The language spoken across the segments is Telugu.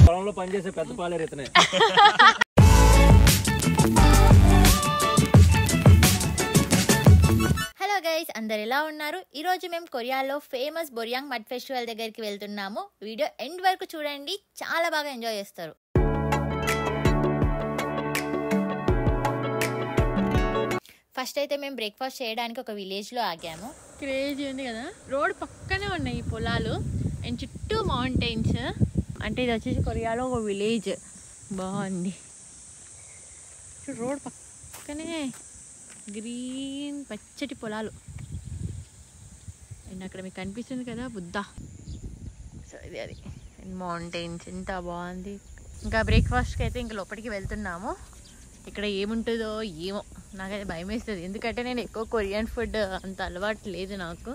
పొలంలో పనిచేసే పెద్ద పాలేరు ఇతనే. హలో గైస్, అందరు ఎలా ఉన్నారు? ఈరోజు మేము కొరియాలో ఫేమస్ బొరియాంగ్ మడ్ ఫెస్టివల్ దగ్గరికి వెళ్తున్నాము. వీడియో ఎండ్ వరకు చూడండి, చాలా బాగా ఎంజాయ్ చేస్తారు. ఫస్ట్ అయితే మేము బ్రేక్ఫాస్ట్ చేయడానికి ఒక విలేజ్లో ఆగాము. క్రేజీ ఉంది కదా, రోడ్ పక్కనే ఉన్నాయి పొలాలు అండ్ చుట్టూ మౌంటైన్స్. అంటే ఇది వచ్చేసి కొరియాలో ఒక విలేజ్. బాగుంది, రోడ్ పక్కనే గ్రీన్ పచ్చటి పొలాలు. అండ్ అక్కడ మీకు కనిపిస్తుంది కదా బుద్ధ. సో ఇది అది మౌంటైన్స్, ఎంత బాగుంది. ఇంకా బ్రేక్ఫాస్ట్కి అయితే ఇంకా లోపలికి వెళ్తున్నాము. ఇక్కడ ఏముంటుందో ఏమో, నాకైతే భయం వేస్తుంది. ఎందుకంటే నేను ఎక్కువ కొరియన్ ఫుడ్ అంత అలవాటు లేదు నాకు.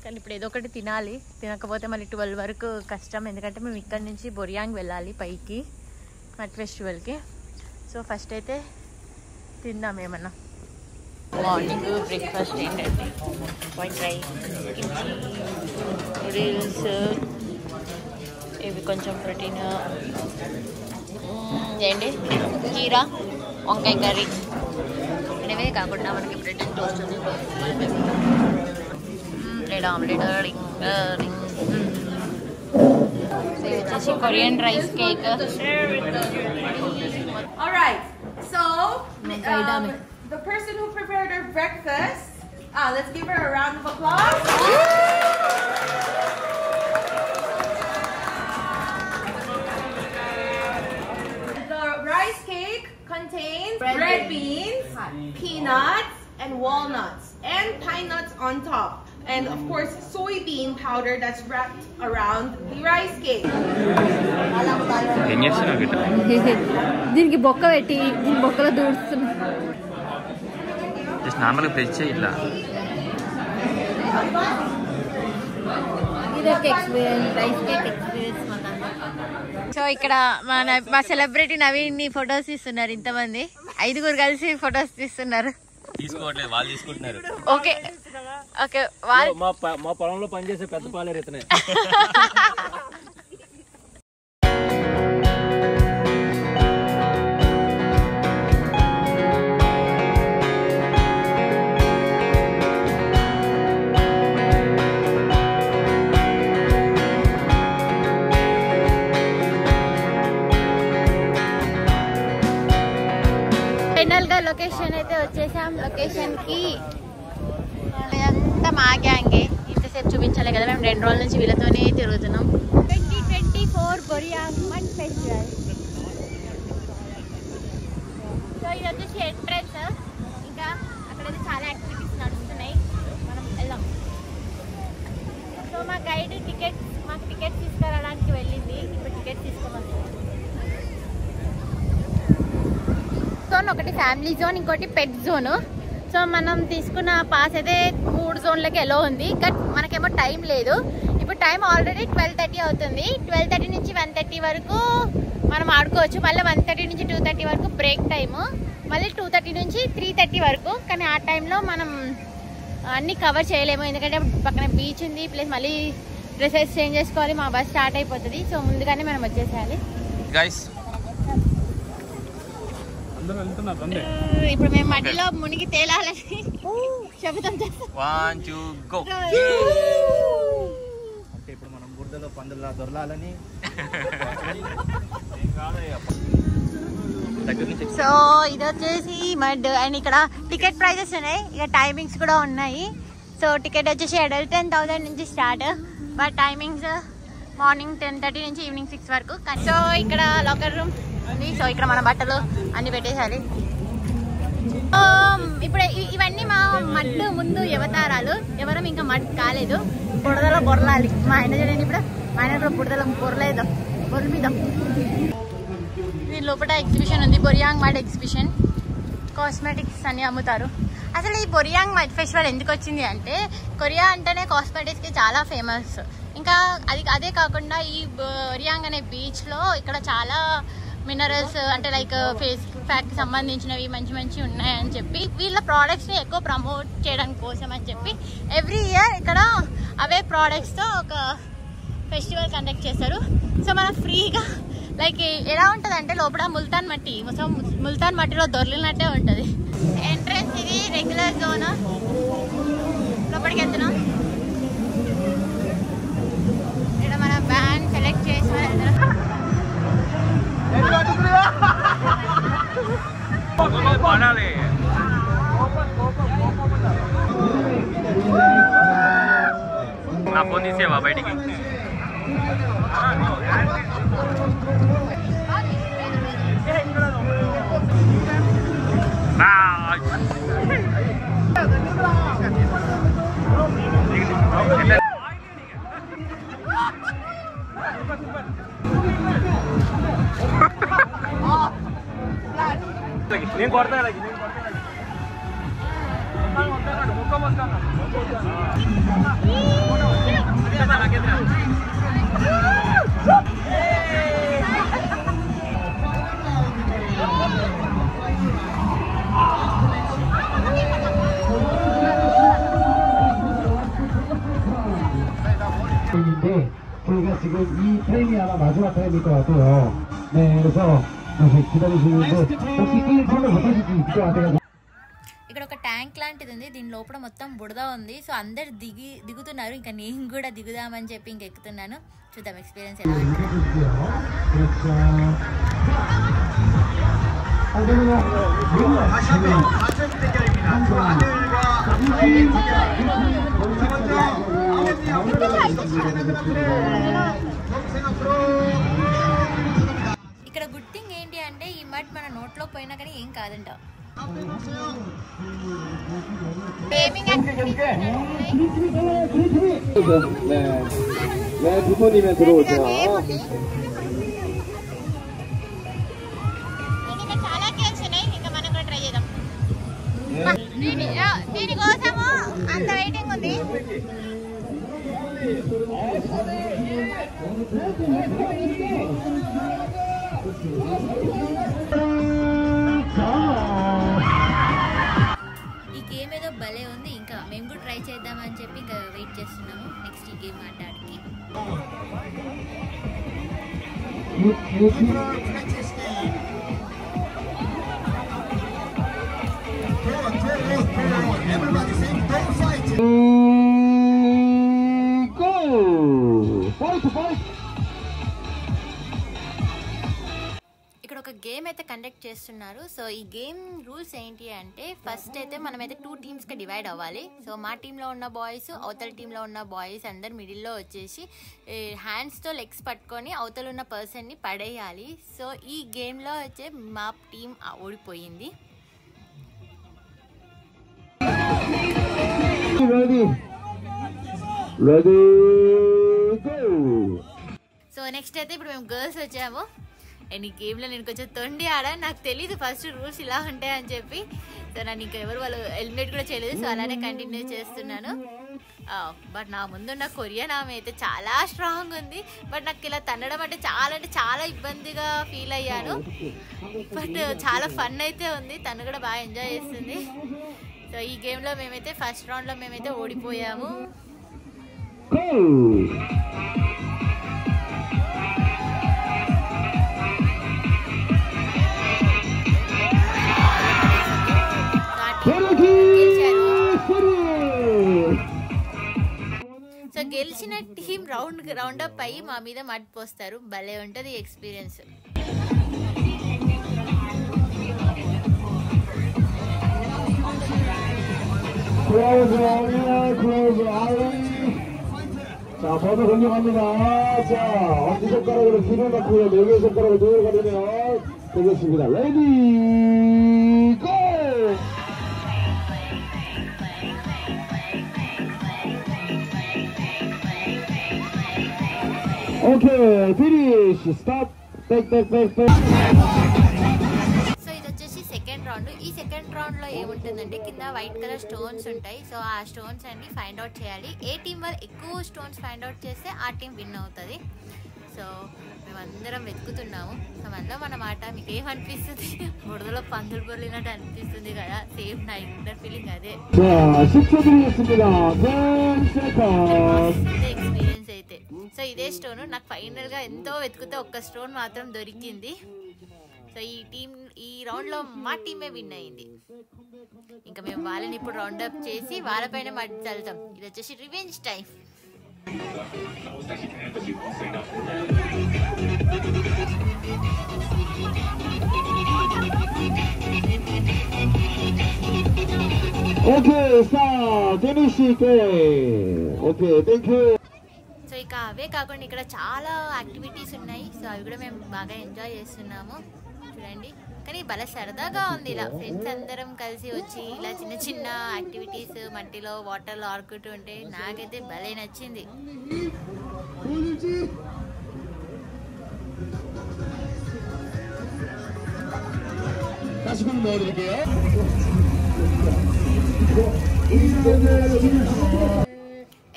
కానీ ఇప్పుడు ఏదో ఒకటి తినాలి, తినకపోతే మళ్ళీ 12 వరకు కష్టం. ఎందుకంటే మేము ఇక్కడ నుంచి బొరియాంగ్ వెళ్ళాలి పైకి మడ్ ఫెస్టివల్కి. సో ఫస్ట్ అయితే తిందాం ఏమన్నా. మార్నింగ్ బ్రేక్ఫాస్ట్ ఏంటంటే వైట్ రైస్, నూడిల్స్, ఇవి కొంచెం ప్రోటీన్ ఏంటి కీరా, వంకాయ కర్రీ. ఇవే కాకుండా మనకి బ్రెడ్ అండ్ టోస్ట్ ఉంది, బ్రెడ్ ఆమ్లెట్, ఇది వచ్చేసి Korean rice cake. Alright, so the person who prepared our breakfast, let's give her a round of applause. The rice cake contains red beans, peanuts, and walnuts, and pine nuts on top. And of course, soybean powder that's wrapped around the rice cake. దీనికి బొక్క పెట్టి దీని బొక్కలో దూడుస్తున్నా. నార్మల్గా ప్రెస్ చేయాల. ఇదొక experience, rice cake experience. So ఇక్కడ మా సెలబ్రిటీ నవీన్ ని ఫొటోస్ తీస్తున్నారు. ఇంతమంది 5 కలిసి ఫొటోస్ తీస్తున్నారు. తీసుకోవట్లేదు, వాళ్ళు తీసుకుంటున్నారు. ఓకే ఓకే, మా పొలంలో పనిచేసే పెద్ద పాలేరు ఇతనే. ఫైనల్ గా లొకేషన్ అయితే వచ్చేసాం. లొకేషన్ కి అంతా మా గ్యాంగే. ఇంతసేపు చూపించాలి కదా, మేము 2 రోజుల నుంచి వీళ్ళతోనే తిరుగుతున్నాం. 2024 బొరియాంగ్ మడ్ ఫెస్టివల్. సో ఇది వచ్చేసి ఎంట్రన్స్. ఇంకా అక్కడైతే చాలా యాక్టివిటీస్ నడుస్తున్నాయి, మనం వెళ్దాం. సో మా గైడ్ మాకు టికెట్స్ తీసుకురావడానికి వెళ్ళింది. ఇప్పుడు టికెట్ తీసుకోవాలి. జోన్ ఒకటి ఫ్యామిలీ జోన్, ఇంకోటి పెట్ జోన్. సో మనం తీసుకున్న పాస్ అయితే 3 జోన్లకి ఎలా ఉంది. బట్ మనకేమో టైం లేదు. ఇప్పుడు టైం ఆల్రెడీ 12:30 అవుతుంది. 12:30 నుంచి 1:30 వరకు మనం ఆడుకోవచ్చు. మళ్ళీ 1:30 నుంచి 2:30 వరకు బ్రేక్ టైము. మళ్ళీ 2:30 నుంచి 3:30 వరకు. కానీ ఆ టైంలో మనం అన్నీ కవర్ చేయలేము, ఎందుకంటే పక్కన బీచ్ ఉంది, ప్లస్ మళ్ళీ డ్రెస్సెస్ చేంజ్ చేసుకోవాలి. మా బస్ స్టార్ట్ అయిపోతుంది. సో ముందుగానే మనం వచ్చేసేయాలి. ఇప్పుడు మేము మధ్యలో మునిగి తేలాలని శబ్దం చేస్తాం. 1 2 గో. అంటే ఇప్పుడు మనం బురదలో పందులా దొరలాలని. సో ఇది వచ్చేసి మడ్. అండ్ ఇక్కడ టికెట్ ప్రైజెస్ ఉన్నాయి, ఇక టైమింగ్స్ కూడా ఉన్నాయి. సో టికెట్ వచ్చేసి అడల్ట్ 10,000 నుంచి స్టార్ట్. బట్ టైమింగ్స్ మార్నింగ్ 10:30 నుంచి ఈవినింగ్ 6 వరకు. సో ఇక్కడ లాకర్ రూమ్ ఉంది. సో ఇక్కడ మన బట్టలు అన్ని పెట్టేసాలి. ఇప్పుడు ఇవన్నీ మా మడ్ ముందు అవతారాలు. ఎవరం ఇంకా మడ్ కాలేదు, బురదలో బొరలాలి. మా ఆయన చూడండి, ఇప్పుడు మా ఆయన కూడా బురదలో బొరలేదు, బొరమిద్దాం. దీని లోపల ఎగ్జిబిషన్ ఉంది, బొరియాంగ్ మడ్ ఎగ్జిబిషన్. కాస్మెటిక్స్ అన్ని అమ్ముతారు. అసలు ఈ బొరియాంగ్ మడ్ ఫెస్టివల్ ఎందుకు వచ్చింది అంటే, కొరియా అంటేనే కాస్మెటిక్స్కి చాలా ఫేమస్. ఇంకా అదే కాకుండా ఈ బొరియాంగ్ అనే బీచ్లో ఇక్కడ చాలా మినరల్స్ అంటే లైక్ ఫేస్ ప్యాక్ సంబంధించినవి మంచి మంచి ఉన్నాయని చెప్పి వీళ్ళ ప్రోడక్ట్స్ని ఎక్కువ ప్రమోట్ చేయడం కోసం అని చెప్పి ఎవ్రీ ఇయర్ ఇక్కడ అవే ప్రోడక్ట్స్తో ఒక ఫెస్టివల్ కండక్ట్ చేస్తారు. సో మనం ఫ్రీగా లైక్ ఎలా ఉంటుంది అంటే లోపల ముల్తాన్ మట్టి, సో ముల్తాన్ మట్టిలో దొర్లినట్టే ఉంటుంది. ఎంట్రన్స్ ఇది రెగ్యులర్ జోన్. లోపలికి వెళ్తున్నాం. ఇక్కడ మన బ్యాండ్ సెలెక్ట్ చేసి నా ఫోన్ తీసేవా బయటికి? నేను కొడతా 저희가 지금 이 타임이 아마 마지막 타임일 것 같아요. 네, 그래서 기다리시는데 혹시 게임 참여 못하실 수 있을 것 같아가지고. ఇక్కడ ఒక ట్యాంక్ లాంటిది ఉంది. దీని లోపల మొత్తం బుడద ఉంది. సో అందరు దిగుతున్నారు. ఇంకా నేను కూడా దిగుదామని చెప్పి ఇంక ఎక్కుతున్నాను. చూద్దాం ఎక్స్పీరియన్స్ ఎలా ఇక్కడ గుడ్ థింగ్ ఏంటి అంటే ఈ మడ్ మన నోట్లో పోయినా కానీ ఏం కాదంట. 네, 부모님에 들어오세요. చాలా గేమ్స్ ఉన్నాయి. ఇంకా మనం కూడా ట్రై చేద్దాం. దీనికోసము అంత వెయిటింగ్ ఉంది. ఈ గేమ్ ఏదో భలే ఉంది. ఇంకా మేము కూడా ట్రై చేద్దామని చెప్పి ఇంకా వెయిట్ చేస్తున్నాము నెక్స్ట్ ఈ గేమ్ ఆడడానికి. ఇక్కడ ఒక గేమ్ అయితే కండక్ట్ చేస్తున్నారు. సో ఈ గేమ్ రూల్స్ ఏంటి అంటే ఫస్ట్ అయితే మనమైతే 2 టీమ్స్గా డివైడ్ అవ్వాలి. సో మా టీంలో ఉన్న బాయ్స్ అవతల టీంలో ఉన్న బాయ్స్ అందరు మిడిల్లో వచ్చేసి హ్యాండ్స్తో లెగ్స్ పట్టుకొని అవతల ఉన్న పర్సన్ని పడేయాలి. సో ఈ గేమ్లో వచ్చే మా టీం ఓడిపోయింది. సో నెక్స్ట్ అయితే ఇప్పుడు మేము గర్ల్స్ వచ్చాము. అండ్ ఈ గేమ్లో నేను కొంచెం తొండి ఆడాను. నాకు తెలీదు ఫస్ట్ రూల్స్ ఇలా ఉంటాయని చెప్పి. సో నన్ను ఇంకా ఎవరు వాళ్ళు ఎలిమినేట్ కూడా చేయలేదు. సో అలానే కంటిన్యూ చేస్తున్నాను. బట్ నా ముందున్న కొరియన్ ఆమె అయితే చాలా స్ట్రాంగ్ ఉంది. బట్ నాకు ఇలా తన్నడం అంటే చాలా ఇబ్బందిగా ఫీల్ అయ్యాను. బట్ చాలా ఫన్ అయితే ఉంది. తను కూడా బాగా ఎంజాయ్ చేస్తుంది. సో ఈ గేమ్లో మేమైతే ఫస్ట్ రౌండ్లో మేమైతే ఓడిపోయాము. సో గెలిచిన టీం రౌండ్ అప్ అయ్యి మా మీద మడ్ పోస్తారు. భలే ఉంటుంది ఎక్స్పీరియన్స్. 자, 번호 공격합니다. 자, 엄지손가락으로 길을 넣고요. 4개 손가락으로 조여가 되면 되겠습니다. 레디, 고! 오케이, 피니쉬, 스탑, 백. సో ఇది వచ్చేసి సెకండ్ రౌండ్. ఈ సెకండ్ రౌండ్లో ఏముంటుందంటే కింద వైట్ కలర్ స్టోన్స్ ఉంటాయి. సో ఆ స్టోన్స్ అన్ని ఫైండ్ అవుట్ చేయాలి. ఏ టీం వాళ్ళు ఎక్కువ స్టోన్స్ ఫైండ్ అవుట్ చేస్తే ఆ టీం విన్ అవుతుంది. సో మేమందరం వెతుకుతున్నాము. సో మనలో మన మాట మీకు ఏమనిపిస్తుంది? బురదలో పందులు పొర్లినట్టు అనిపిస్తుంది కదా, సేమ్ నా ఇంటర్ ఫీలింగ్ అదే ఎక్స్పీరియన్స్ అయితే. సో ఇదే స్టోన్ నాకు ఫైనల్గా ఎంతో వెతుకుతే ఒక్క స్టోన్ మాత్రం దొరికింది. సో ఈ రౌండ్లో మా టీమే విన్ అయింది. ఇంకా మేము వాళ్ళని ఇప్పుడు రౌండప్ చేసి వాళ్ళపైన మట్టి చల్లుతాం. ఇది వచ్చేసి revenge time. Okay sir finish okay thank you. So ఇక అవే కాకుండా ఇక్కడ చాలా యాక్టివిటీస్ ఉన్నాయి. సో అవి కూడా మేము బాగా ఎంజాయ్ చేస్తున్నాము చూడండి. కానీ భలే సరదాగా ఉంది, ఇలా ఫ్రెండ్స్ అందరం కలిసి వచ్చి ఇలా చిన్న చిన్న యాక్టివిటీస్ మట్టిలో వాటర్లో ఆడుకుంటూ ఉంటే నాకైతే భలే నచ్చింది.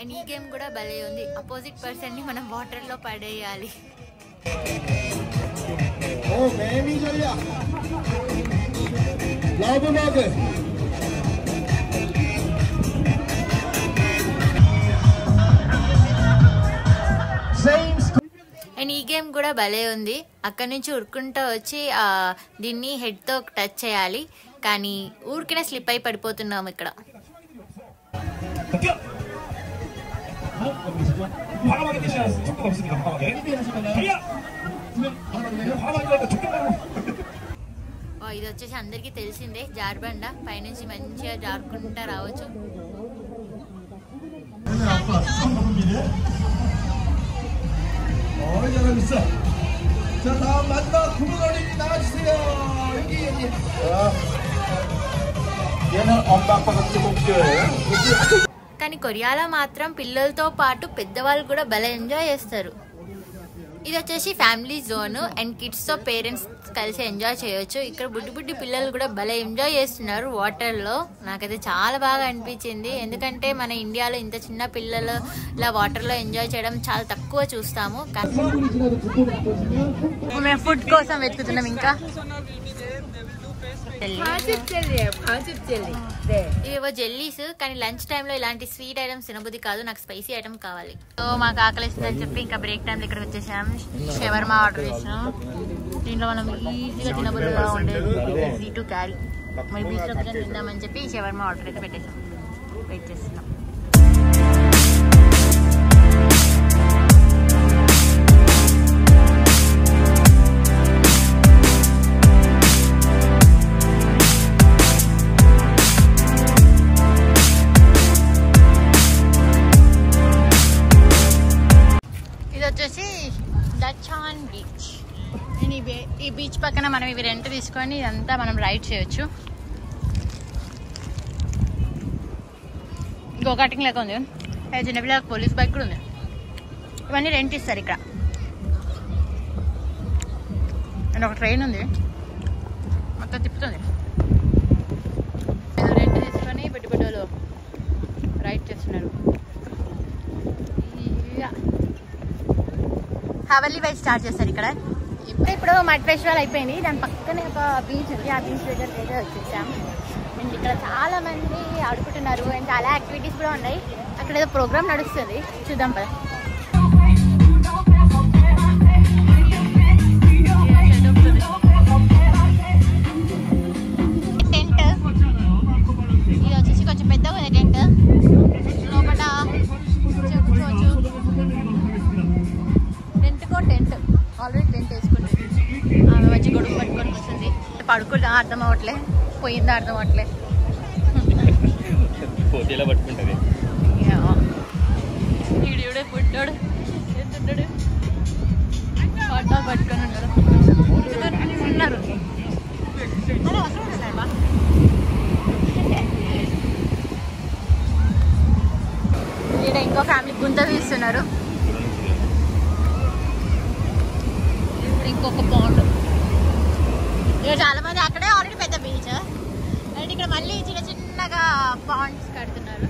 అండ్ ఈ గేమ్ కూడా భలే ఉంది. అపోజిట్ పర్సన్ ని మనం వాటర్ లో పడేయాలి. అండ్ ఈ గేమ్ కూడా భలే ఉంది. అక్కడి నుంచి ఉరుక్కుంటూ వచ్చి దీన్ని హెడ్తో టచ్ చేయాలి, కానీ ఊరికినే స్లిప్ అయి పడిపోతున్నాము ఇక్కడ. ఇది వచ్చేసి అందరికీ తెలిసిందే జార్బండ, పైనుంచి మంచిగా జారుకుంటా రావచ్చు. కానీ కొరియాలో మాత్రం పిల్లలతో పాటు పెద్దవాళ్ళు కూడా భలే ఎంజాయ్ చేస్తారు. ఇది వచ్చేసి ఫ్యామిలీ జోన్ అండ్ కిడ్స్ తో పేరెంట్స్ కలిసి ఎంజాయ్ చేయొచ్చు. ఇక్కడ బుడ్డి బుడ్డి పిల్లలు కూడా భలే ఎంజాయ్ చేస్తున్నారు వాటర్ లో. నాకైతే చాలా బాగా అనిపించింది, ఎందుకంటే మన ఇండియాలో ఇంత చిన్న పిల్లలు ఇలా వాటర్ లో ఎంజాయ్ చేయడం చాలా తక్కువ చూస్తాము. మేము ఫుడ్ కోసం వెతుకుతున్నాం. ఇంకా ఇవేవో జెల్లీస్, కానీ లంచ్ టైంలో ఇలాంటి స్వీట్ ఐటమ్స్ తినబుద్ధి కాదు, నాకు స్పైసీ ఐటమ్ కావాలి. సో మాకు ఆకలిస్తుందని చెప్పి ఇంకా బ్రేక్ టైంలో ఇక్కడికి వచ్చేసాం. షవర్మా ఆర్డర్ చేసినాం. దీంట్లో మనం ఈజీగా తినబుద్ధిగా ఉండేది, ఈజీ టు క్యారీ. మరి బీచ్లో కూర్చొని తిందామని చెప్పి షవర్మా ఆర్డర్ అయితే పెట్టేసాం. వెయిట్ చేస్తున్నాం. ఈ బీచ్ పక్కన మనం ఇవి రెంట్ తీసుకొని ఇదంతా మనం రైడ్ చేయొచ్చు. గో కార్టింగ్ లెక్క ఉంది, చిన్నపిల్లలకు పోలీస్ బైక్ కూడా ఉంది. ఇవన్నీ రెంట్ ఇస్తారు ఇక్కడ. అండ్ ఒక ట్రైన్ ఉంది, మొత్తం తిప్పుతుంది. రెంట్ తీసుకొని పెట్టుబడులు రైడ్ చేస్తున్నారు. హవల్లీ వైజ్ స్టార్ట్ చేస్తారు ఇక్కడ. ఇప్పుడు మడ్ ఫెస్టివల్ అయిపోయింది, దాని పక్కనే ఒక బీచ్ ఉంది. ఆ బీచ్ దగ్గర అయితే వచ్చేసాం. అండ్ ఇక్కడ చాలా మంది ఆడుకుంటున్నారు అండ్ చాలా యాక్టివిటీస్ కూడా ఉన్నాయి. అక్కడ ఏదో ప్రోగ్రామ్ నడుస్తుంది, చూద్దాం పద. టెంట్ ఇది వచ్చేసి కొంచెం పెద్దగా ఉంది. టెంట్ లోపల కూర్చోవచ్చు. టెంట్ ఆల్రెడీ టెంట్ వేసుకుంటుంది. ఆమె మంచి గొడుగు పట్టుకొని వస్తుంది. పడుకుంటా అర్థం అవ్వట్లే, పోయిందా అర్థం అవ్వట్లే. పట్టుకుంటుంది ఈడే పుట్టాడు ఎత్తుంటాడు, పట్టా పట్టుకొని ఉన్నాడు. ఉన్నారు ఈడ ఇంకో ఫ్యామిలీ గుంత తీస్తున్నారు. ఇంకొక పాండ్. ఇక్కడ చాలా మంది అక్కడే ఆల్రెడీ పెద్ద బీచ్ అండ్ ఇక్కడ మళ్ళీ చిన్న చిన్నగా పాండ్స్ కడుతున్నారు.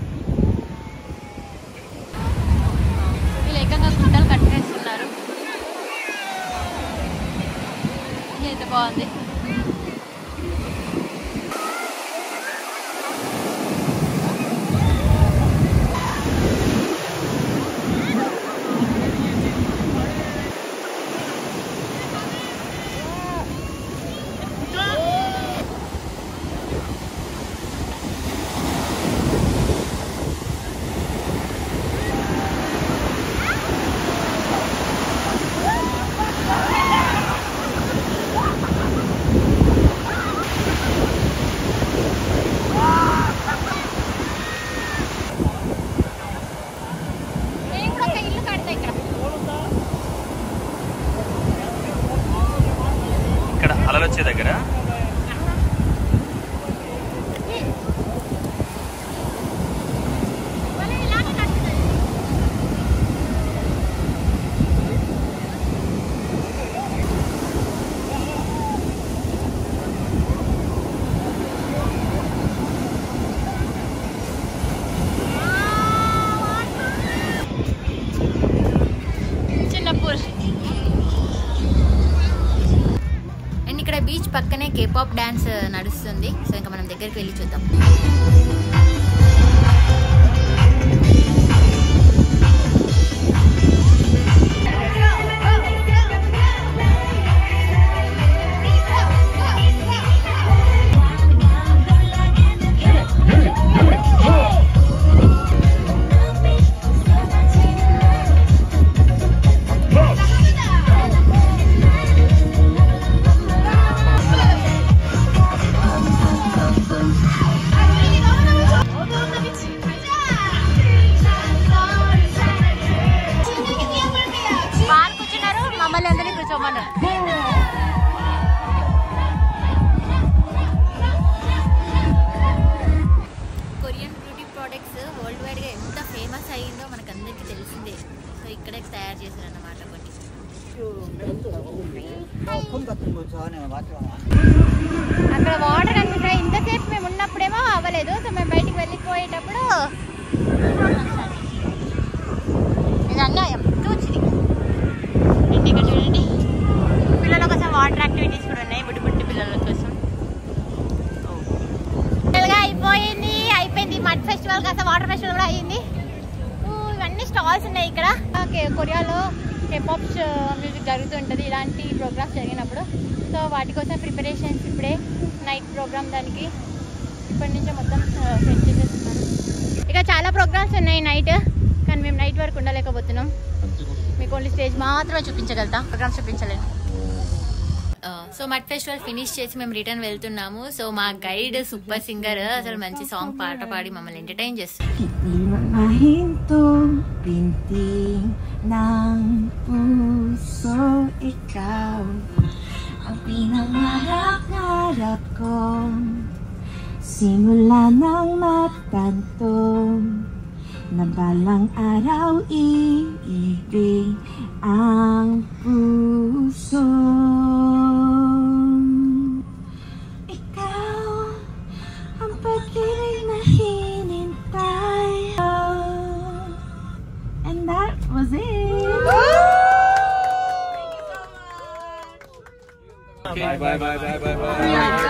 వీళ్ళు ఏకంగా గుంటలు కట్టేస్తున్నారు. బాగుంది. ఇక్కడ అలలు వచ్చే దగ్గర అండ్ ఇక్కడ బీచ్ పక్కనే కేపాప్ డాన్స్ నడుస్తుంది. సో ఇంకా మనం దగ్గరికి వెళ్ళి చూద్దాం. Korean beauty products world wide గా ఎంత ఫేమస్ అయ్యిందో మనకు అందరికీ తెలిసిందే. సో ఇక్కడే తయారు చేశారన్నమాట కొన్ని. అక్కడ వాటర్ అనుకుంటా ఇంతసేపు మేము ఉన్నప్పుడేమో అవ్వలేదు. సో మేము బయటికి వెళ్ళిపోయేటప్పుడు ఇది అన్యాయం చూచింది. ఇక్కడ చూడండి పిల్లల కోసం వాటర్ యాక్టివిటీస్ కూడా ఉన్నాయి. బుడ్డి బుడ్డి పిల్లల కోసం అయిపోయింది. మడ్ ఫెస్టివల్ కాస్త వాటర్ ఫెస్టివల్ కూడా అయ్యింది. ఇవన్నీ స్టాల్స్ ఉన్నాయి ఇక్కడ. కొరియాలో కేపాప్ మ్యూజిక్ జరుగుతుంటుంది ఇలాంటి ప్రోగ్రామ్స్ జరిగినప్పుడు. సో వాటి కోసం ప్రిపరేషన్స్ ఇప్పుడే నైట్ ప్రోగ్రామ్ దానికి ఇప్పటి నుంచే మొత్తం సెట్ చేసేస్తున్నారు. ఇక చాలా ప్రోగ్రామ్స్ ఉన్నాయి నైట్, కానీ మేము నైట్ వరకు ఉండలేకపోతున్నాం. మీకు ఓన్లీ స్టేజ్ మాత్రమే చూపించగలుగుతాం, ప్రోగ్రామ్స్ చూపించలేను. సో మడ్ ఫెస్టివల్ ఫినిష్ చేసి మేము రిటర్న్ వెళ్తున్నాము. సో మా గైడ్ సూపర్ సింగర్ అసలు మంచి సాంగ్ పాట పాడి మమ్మల్ని ఎంటర్టైన్ చేస్తారు. Simula ng matanto na balang araw iibig ang puso. Ikaw ang pag-ibig na hinintay. And that was it. Bye bye bye bye bye bye.